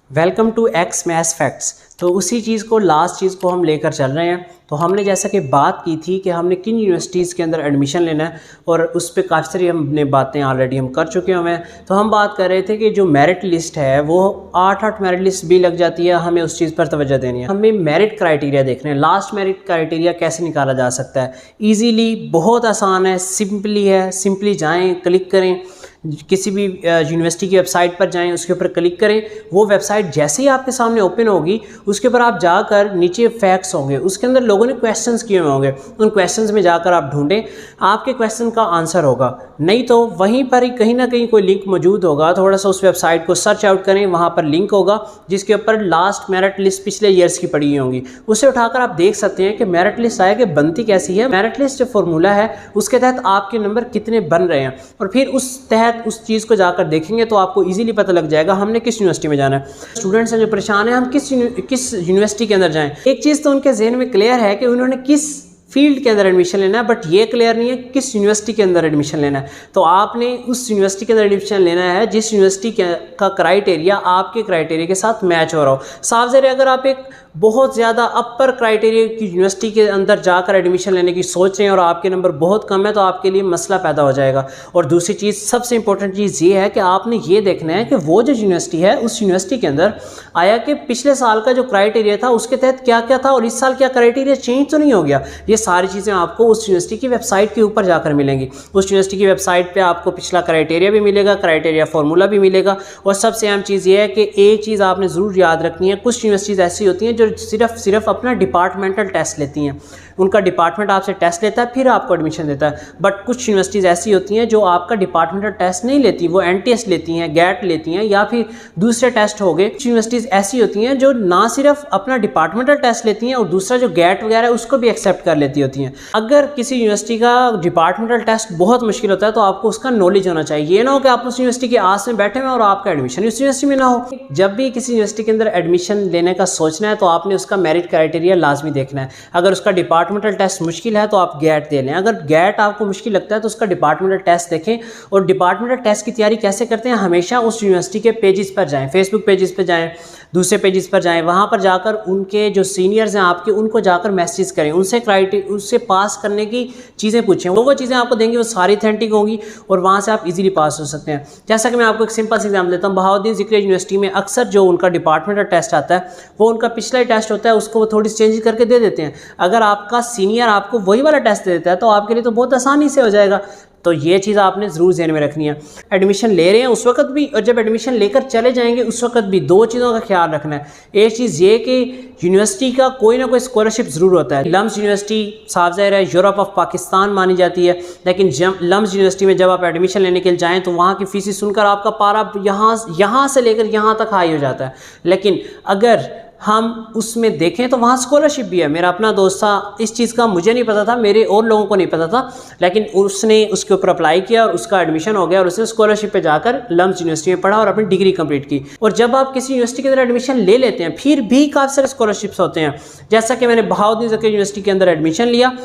Welcome to X maths facts. तो उसी चीज़ को लास्ट चीज़ को हम लेकर चल रहे हैं। तो हमने जैसा कि बात की थी कि हमने किन यूनिवर्सिटीज़ के अंदर एडमिशन लेना है और उस पर काफ़ी सारी हमने बातें ऑलरेडी हम कर चुके हैं। तो हम बात कर रहे थे कि जो मेरिट लिस्ट है वो 8 मेरिट लिस्ट भी लग जाती है, हमें उस चीज़ पर तवज्जो देनी है। हमें मेरिट क्राइटेरिया देखना है, लास्ट मेरिट क्राइटेरिया कैसे निकाला जा सकता है। ईजीली, बहुत आसान है, सिंपली जाएँ, क्लिक करें, किसी भी यूनिवर्सिटी की वेबसाइट पर जाएं, उसके ऊपर क्लिक करें। वो वेबसाइट जैसे ही आपके सामने ओपन होगी उसके ऊपर आप जाकर नीचे फैक्ट्स होंगे, उसके अंदर लोगों ने क्वेश्चंस किए हुए होंगे, उन क्वेश्चंस में जाकर आप ढूंढें, आपके क्वेश्चन का आंसर होगा। नहीं तो वहीं पर ही कहीं ना कहीं कोई लिंक मौजूद होगा, थोड़ा सा उस वेबसाइट को सर्च आउट करें, वहाँ पर लिंक होगा जिसके ऊपर लास्ट मेरिट लिस्ट पिछले ईयर्स की पड़ी हुई होंगी। उसे उठाकर आप देख सकते हैं कि मेरिट लिस्ट आया कि बनती कैसी है। मेरिट लिस्ट जो फॉर्मूला है उसके तहत आपके नंबर कितने बन रहे हैं, और फिर उस तहत उस चीज़ को जाकर देखेंगे तो आपको इजीली पता लग जाएगा हमने किस यूनिवर्सिटी में जाना है। स्टूडेंट्स हैं जो परेशान हैं हम किस यूनिवर्सिटी के अंदर जाएं। एक चीज़ तो उनके जहन में क्लियर है कि उन्होंने किस फील्ड के अंदर एडमिशन लेना है, बट ये क्लियर नहीं है किस यूनिवर्सिटी के अंदर एडमिशन लेना है। तो आपने उस यूनिवर्सिटी के अंदर एडमिशन लेना है जिस यूनिवर्सिटी का क्राइटेरिया आपके क्राइटेरिया के साथ मैच हो रहा हो। साफ ज़ाहिर है, अगर आप एक बहुत ज़्यादा अपर क्राइटेरिया की यूनिवर्सिटी के अंदर जाकर एडमिशन लेने की सोच रहे हैं और आपके नंबर बहुत कम है तो आपके लिए मसला पैदा हो जाएगा। और दूसरी चीज़, सबसे इंपॉर्टेंट चीज़ ये है कि आपने ये देखना है कि वो जो यूनिवर्सिटी है उस यूनिवर्सिटी के अंदर आया कि पिछले साल का जो क्राइटेरिया था उसके तहत क्या क्या था और इस साल क्या क्राइटेरिया चेंज तो नहीं हो गया। ये सारी चीज़ें आपको उस यूनिवर्सिटी की वेबसाइट के ऊपर जाकर मिलेंगी। उस यूनिवर्सिटी की वेबसाइट पे आपको पिछला क्राइटेरिया भी मिलेगा, क्राइटेरिया फार्मूला भी मिलेगा। और सबसे अहम चीज़ ये है कि एक चीज़ आपने ज़रूर याद रखनी है, कुछ यूनिवर्सिटीज़ ऐसी होती हैं जो सिर्फ अपना डिपार्टमेंटल टेस्ट लेती हैं, उनका डिपार्टमेंट आपसे टेस्ट लेता है फिर आपको एडमिशन देता है। बट कुछ यूनिवर्सिटीज़ ऐसी होती हैं जो आपका डिपार्टमेंटल टेस्ट नहीं लेती, वो NTS लेती हैं, गैट लेती हैं या फिर दूसरे टेस्ट हो गए। कुछ यूनिवर्सिटीज़ ऐसी होती हैं जो ना सिर्फ अपना डिपार्टमेंटल टेस्ट लेती हैं और दूसरा जो गैट वगैरह है उसको भी एक्सेप्ट कर लेती होती हैं। अगर किसी यूनिवर्सिटी का डिपार्टमेंटल टेस्ट बहुत मुश्किल होता है तो आपको उसका नॉलेज होना चाहिए। ये ना हो कि आप उस यूनिवर्सिटी की आस में बैठे हुए और आपका एडमिशन उस यूनिवर्सिटी में ना हो। जब भी किसी यूनिवर्सिटी के अंदर एडमिशन लेने का सोचना है तो आपने उसका मेरिट क्राइटेरिया लाजमी देखना है। अगर उसका डिपार्टमेंटल टेस्ट मुश्किल है तो आप गैट दे लें, अगर गैट आपको मुश्किल लगता है तो उसका डिपार्टमेंटल टेस्ट देखें। और डिपार्टमेंटल टेस्ट की तैयारी कैसे करते हैं, हमेशा उस यूनिवर्सिटी के पेजेस पर जाएं, फेसबुक पेजेस पर जाएं, दूसरे पेजेस पर जाएं, वहाँ पर जाकर उनके जो सीनियर्स हैं आपके उनको जाकर मैसेज करें, उससे पास करने की चीज़ें पूछें। वो चीज़ें आपको देंगे वो सारी ऑथेंटिक होंगी और वहाँ से आप इजीली पास हो सकते हैं। जैसा कि मैं आपको एक सिंपल सा एग्जाम्पल देता हूँ, बहाउद्दीन ज़िक्रिया यूनिवर्सिटी में अक्सर जो उनका डिपार्टमेंटल टेस्ट आता है वो उनका पिछला ही टेस्ट होता है, उसको वो थोड़ी चेंज करके दे देते हैं। अगर आपका सीनियर आपको वही वाला टेस्ट दे देता है तो आपके लिए तो बहुत आसानी से हो जाएगा। तो ये चीज़ आपने ज़रूर ध्यान में रखनी है। एडमिशन ले रहे हैं उस वक्त भी और जब एडमिशन लेकर चले जाएंगे उस वक्त भी दो चीज़ों का ख्याल रखना है। एक चीज़ ये कि यूनिवर्सिटी का कोई ना कोई स्कॉलरशिप ज़रूर होता है। लम्स यूनिवर्सिटी साफ ज़ाहिर है यूरोप ऑफ पाकिस्तान मानी जाती है, लेकिन लम्स यूनिवर्सिटी में जब आप एडमिशन लेने के लिए जाएँ तो वहाँ की फीस सुनकर आपका पारा यहाँ से लेकर यहाँ तक हाई हो जाता है। लेकिन अगर हम उसमें देखें तो वहाँ स्कॉलरशिप भी है। मेरा अपना दोस्त था, इस चीज़ का मुझे नहीं पता था, मेरे और लोगों को नहीं पता था, लेकिन उसने उसके ऊपर अप्लाई किया और उसका एडमिशन हो गया और उसने स्कॉलरशिप पे जाकर लम्स यूनिवर्सिटी में पढ़ा और अपनी डिग्री कंप्लीट की। और जब आप किसी यूनिवर्सिटी के अंदर एडमिशन ले लेते हैं फिर भी काफ़ी सारे स्कॉलरशिप्स होते हैं। जैसा कि मैंने बहाउद्दीन ज़िक्रिया यूनिवर्सिटी के अंदर एडमिशन लिया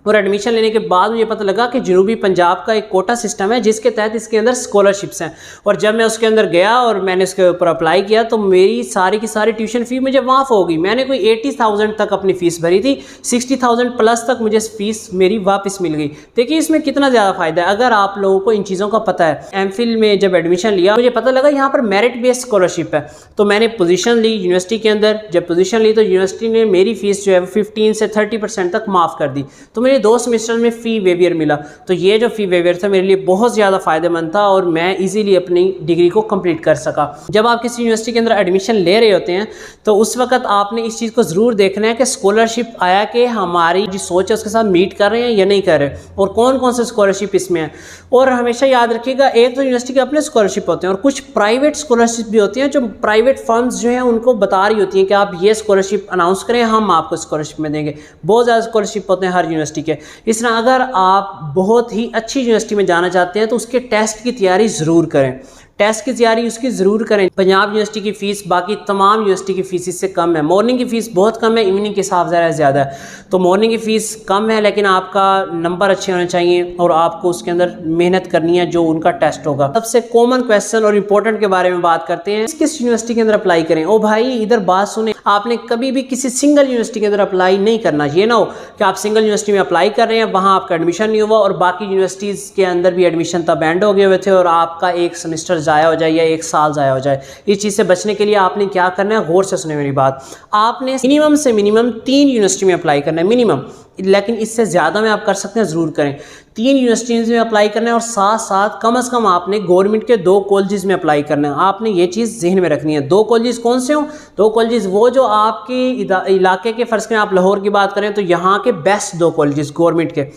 और एडमिशन लेने के बाद मुझे पता लगा कि जनूबी पंजाब का एक कोटा सिस्टम है जिसके तहत इसके अंदर स्कॉलरशिप्स हैं। और जब मैं उसके अंदर गया और मैंने उसके ऊपर अप्लाई किया तो मेरी सारी की सारी ट्यूशन फ़ी मुझे माफ़ हो गई। मैंने कोई 80,000 तक अपनी फ़ीस भरी थी, 60,000 प्लस तक मुझे फ़ीस मेरी वापस मिल गई। देखिए इसमें कितना ज़्यादा फ़ायदा है अगर आप लोगों को इन चीज़ों का पता है। MPhil में जब एडमिशन लिया मुझे पता लगा यहाँ पर मेरिट बेस्ड स्कॉलरशिप है, तो मैंने पोजीशन ली यूनिवर्सिटी के अंदर। जब पोजीशन ली तो यूनिवर्सिटी ने मेरी फ़ीस जो है 15 से 30% तक माफ़ कर दी, तो मेरे 2 सेमेस्टर में फ़ी वेवियर मिला। तो ये जो फ़ी वेवियर था मेरे लिए बहुत ज़्यादा फ़ायदेमंद था और मैं इजीली अपनी डिग्री को कंप्लीट कर सका। जब आप किसी यूनिवर्सिटी के अंदर एडमिशन ले रहे होते हैं तो उस वक्त आपने इस चीज़ को ज़रूर देखना है कि स्कॉलरशिप आया कि हमारी जो सोच है उसके साथ मीट कर रहे हैं या नहीं कर रहे, और कौन कौन से स्कॉलरशिप इसमें है। और हमेशा याद रखिएगा, एक तो यूनिवर्सिटी के अपने स्कॉलरशिप होते हैं और कुछ प्राइवेट स्कॉलरशिप भी होती हैं जो प्राइवेट फर्म्स जो हैं उनको बता रही होती हैं कि आप ये स्कॉलरशिप अनाउंस करें, हम आपको स्कॉलरशिप में देंगे। बहुत ज़्यादा स्कॉलरशिप होते हैं हर यूनिवर्सिटी के। इस तरह अगर आप बहुत ही अच्छी यूनिवर्सिटी में जाना चाहते हैं तो उसके टेस्ट की तैयारी ज़रूर करें। टेस्ट की तैयारी उसकी ज़रूर करें। पंजाब यूनिवर्सिटी की फ़ीस बाकी तमाम यूनिवर्सिटी की फ़ीस से कम है। मॉर्निंग की फ़ीस बहुत कम है, इवनिंग के हिसाब से ज़्यादा है। तो मॉर्निंग की फ़ीस कम है, लेकिन आपका नंबर अच्छे होने चाहिए और आपको उसके अंदर मेहनत करनी है जो उनका टेस्ट होगा। सबसे कॉमन क्वेश्चन और इंपॉर्टेंट के बारे में बात करते हैं, किस यूनिवर्सिटी के अंदर अप्लाई करें। ओ भाई इधर बात सुने, आपने कभी भी किसी सिंगल यूनिवर्सिटी के अंदर अप्लाई नहीं करना। ये ना हो कि आप सिंगल यूनिवर्सिटी में अप्लाई कर रहे हैं, वहाँ आपका एडमिशन नहीं हुआ और बाकी यूनिवर्सिटीज़ के अंदर भी एडमिशन तब एंड हो गए हुए थे और आपका एक सेमेस्टर ज़ाया हो जाए या एक साल ज़ाया हो जाए। इस चीज़ से बचने के लिए आपने क्या करना है, गौर से सुने मेरी बात। आपने मिनिमम से मिनिमम 3 यूनिवर्सिटी में अप्लाई करना है, मिनिमम, लेकिन इससे ज़्यादा में आप कर सकते हैं, ज़रूर करें। 3 यूनिवर्सिटीज़ में अप्लाई करना है और साथ साथ कम से कम आपने गवर्नमेंट के 2 कॉलेजेस में अप्लाई करना है। आपने ये चीज़ जहन में रखनी है। 2 कॉलेजेस कौन से हों? 2 कॉलेजेस वो जो आपके इलाके के, फ़र्ज़ करें आप लाहौर की बात करें तो यहाँ के बेस्ट 2 कॉलेजेस गवर्नमेंट के,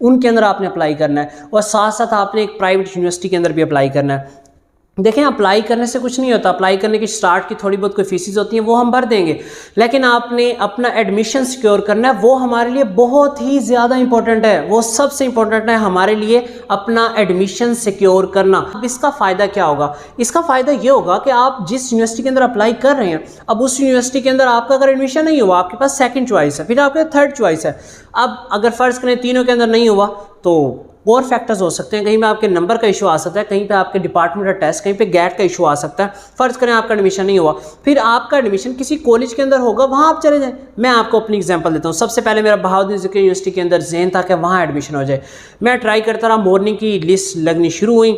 उनके अंदर आपने अप्लाई करना है और साथ साथ आपने एक प्राइवेट यूनिवर्सिटी के अंदर भी अप्लाई करना है। देखें, अप्लाई करने से कुछ नहीं होता। अप्लाई करने की स्टार्ट की थोड़ी बहुत कोई फीसिस होती हैं, वो हम भर देंगे, लेकिन आपने अपना एडमिशन सिक्योर करना है। वो हमारे लिए बहुत ही ज़्यादा इंपॉर्टेंट है, वो सबसे इंपॉर्टेंट है हमारे लिए, अपना एडमिशन सिक्योर करना। अब इसका फ़ायदा क्या होगा? इसका फ़ायदा ये होगा कि आप जिस यूनिवर्सिटी के अंदर अप्लाई कर रहे हैं, अब उस यूनिवर्सिटी के अंदर आपका अगर एडमिशन नहीं हुआ, आपके पास सेकेंड चॉइस है, फिर आपके थर्ड चॉइस है। अब अगर फ़र्ज़ करें तीनों के अंदर नहीं हुआ तो और फैक्टर्स हो सकते हैं। कहीं पे आपके नंबर का इशू आ सकता है, कहीं पे आपके डिपार्टमेंट का टेस्ट, कहीं पे गैट का इशू आ सकता है। फ़र्ज़ करें आपका एडमिशन नहीं हुआ, फिर आपका एडमिशन किसी कॉलेज के अंदर होगा, वहाँ आप चले जाएं। मैं आपको अपनी एग्जांपल देता हूँ। सबसे पहले मेरा बहाउद्दीन ज़िक्र यूनिवर्सिटी के अंदर ज़हन था कि वहाँ एडमिशन हो जाए। मैं ट्राई करता रहा, मॉर्निंग की लिस्ट लगनी शुरू हुई,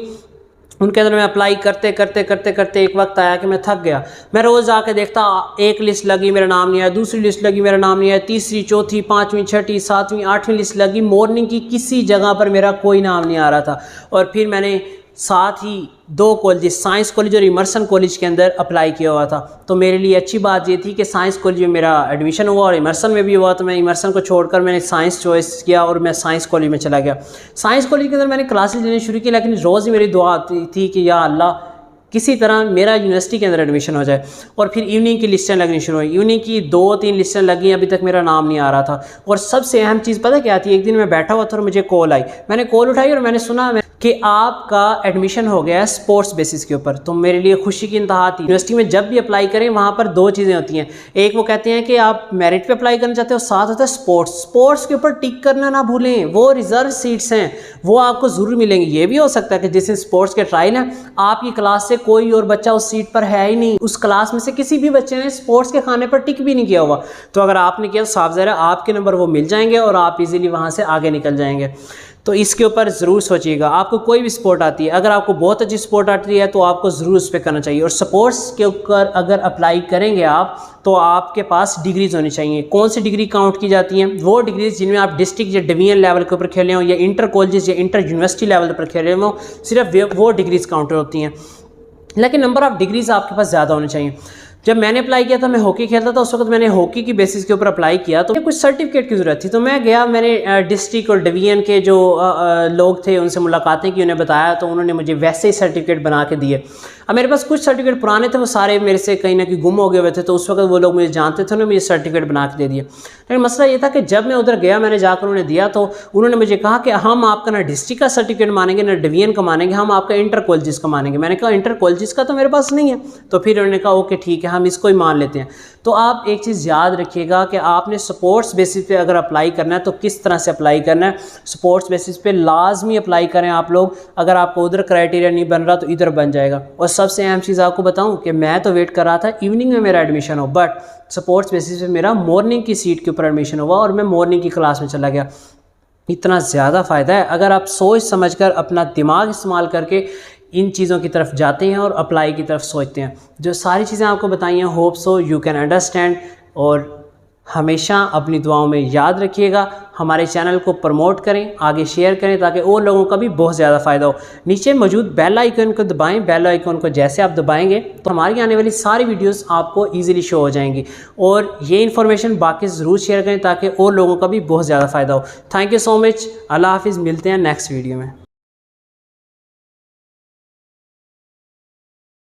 उनके अंदर मैं अप्लाई करते करते करते करते एक वक्त आया कि मैं थक गया। मैं रोज़ आके देखता, एक लिस्ट लगी मेरा नाम नहीं आया, दूसरी लिस्ट लगी मेरा नाम नहीं आया, तीसरी, चौथी, 5वीं, 6ठी, 7वीं, 8वीं लिस्ट लगी, मॉर्निंग की किसी जगह पर मेरा कोई नाम नहीं आ रहा था। और फिर मैंने साथ ही 2 कॉलेज, साइंस कॉलेज और इमर्सन कॉलेज के अंदर अप्लाई किया हुआ था। तो मेरे लिए अच्छी बात ये थी कि साइंस कॉलेज में मेरा एडमिशन हुआ और इमर्सन में भी हुआ, तो मैं इमर्सन को छोड़कर मैंने साइंस चॉइस किया और मैं साइंस कॉलेज में चला गया। साइंस कॉलेज के अंदर मैंने क्लासेस लेनी शुरू की, लेकिन रोज़ ही मेरी दुआ थी कि या अल्लाह किसी तरह मेरा यूनिवर्सिटी के अंदर एडमिशन हो जाए। और फिर इवनिंग की लिस्टें लगनी शुरू हुई। इवनिंग की 2-3 लिस्टें लगी, अभी तक मेरा नाम नहीं आ रहा था। और सबसे अहम चीज़ पता क्या थी? एक दिन मैं बैठा हुआ था और मुझे कॉल आई, मैंने कॉल उठाई और मैंने सुना कि आपका एडमिशन हो गया है स्पोर्ट्स बेसिस के ऊपर। तो मेरे लिए खुशी की इंतहा थी। यूनिवर्सिटी में जब भी अप्लाई करें वहाँ पर 2 चीज़ें होती हैं। एक वो कहते हैं कि आप मेरिट पे अप्लाई करना चाहते हो, साथ होता है स्पोर्ट्स। स्पोर्ट्स के ऊपर टिक करना ना भूलें, वो रिजर्व सीट्स हैं, वो आपको ज़रूर मिलेंगी। ये भी हो सकता है कि जिस दिन स्पोर्ट्स के ट्रायल हैं, आपकी क्लास से कोई और बच्चा उस सीट पर है ही नहीं, उस क्लास में से किसी भी बच्चे ने स्पोर्ट्स के खाने पर टिक भी नहीं किया हुआ। तो अगर आपने किया तो साफ ज़ाहिर है आपके नंबर वो मिल जाएंगे और आप इजीली वहाँ से आगे निकल जाएंगे। तो इसके ऊपर ज़रूर सोचिएगा। आपको कोई भी स्पोर्ट आती है, अगर आपको बहुत अच्छी स्पोर्ट आती है तो आपको ज़रूर उस पर करना चाहिए। और स्पोर्ट्स के ऊपर अगर अप्लाई करेंगे आप तो आपके पास डिग्रीज होनी चाहिए। कौन सी डिग्री काउंट की जाती हैं? वो डिग्रीज जिनमें आप डिस्ट्रिक्ट या डिवीजन लेवल के ऊपर खेले हो या इंटर कॉलेजेस या इंटर यूनिवर्सिटी लेवल पर खेले हो, सिर्फ वो डिग्रीज काउंट होती हैं। लेकिन नंबर ऑफ़ डिग्रीज आपके पास ज़्यादा होने चाहिए। जब मैंने अप्लाई किया था, मैं हॉकी खेलता था, उस वक्त मैंने हॉकी की बेसिस के ऊपर अप्लाई किया, तो कुछ सर्टिफिकेट की ज़रूरत थी। तो मैं गया, मैंने डिस्ट्रिक्ट और डिवीजन के जो लोग थे उनसे मुलाकातें की, उन्हें बताया, तो उन्होंने मुझे वैसे ही सर्टिफिकेट बना के दिए। अब मेरे पास कुछ सर्टिफिकेट पुराने थे, वो सारे मेरे से कहीं ना कहीं गुम हो गए हुए थे, तो उस वक्त वो लोग मुझे जानते थे, उन्होंने मुझे सर्टिफिकेट बना के दे दिए। लेकिन मसला ये था कि जब मैं उधर गया, मैंने जाकर उन्हें दिया, तो उन्होंने मुझे कहा कि हम आपका ना डिस्ट्रिक्ट का सर्टिफिकेट मानेंगे ना डिवीजन का मानेंगे, हम आपका इंटर कॉलेजेस का मानेंगे। मैंने कहा इंटर कॉलेजेस का तो मेरे पास नहीं है। तो फिर उन्होंने कहा ओके ठीक है, हम इसको ही मान लेते हैं। तो आप एक चीज़ याद रखिएगा कि आपने स्पोर्ट्स बेसिस पे अगर अप्लाई करना है तो किस तरह से अप्लाई करना है। स्पोर्ट्स बेसिस पे लाजमी अप्लाई करें आप लोग। अगर आपको उधर क्राइटेरिया नहीं बन रहा तो इधर बन जाएगा। और सबसे अहम चीज़ आपको बताऊं कि मैं तो वेट कर रहा था इवनिंग में मेरा एडमिशन हो, बट स्पोर्ट्स बेसिस पे मेरा मॉर्निंग की सीट के ऊपर एडमिशन हुआ और मैं मॉर्निंग की क्लास में चला गया। इतना ज़्यादा फ़ायदा है अगर आप सोच समझकर अपना दिमाग इस्तेमाल करके इन चीज़ों की तरफ जाते हैं और अप्लाई की तरफ सोचते हैं। जो सारी चीज़ें आपको बताई हैं, hope so you can understand. और हमेशा अपनी दुआओं में याद रखिएगा। हमारे चैनल को प्रमोट करें, आगे शेयर करें ताकि और लोगों का भी बहुत ज़्यादा फ़ायदा हो। नीचे मौजूद बेल आइकन को दबाएं। बेल आइकन को जैसे आप दबाएंगे तो हमारी आने वाली सारी वीडियोस आपको इजीली शो हो जाएंगी। और ये इन्फॉर्मेशन बाकी ज़रूर शेयर करें ताकि और लोगों का भी बहुत ज़्यादा फ़ायदा हो। Thank you so much. अल्लाह हाफिज़। मिलते हैं नेक्स्ट वीडियो में।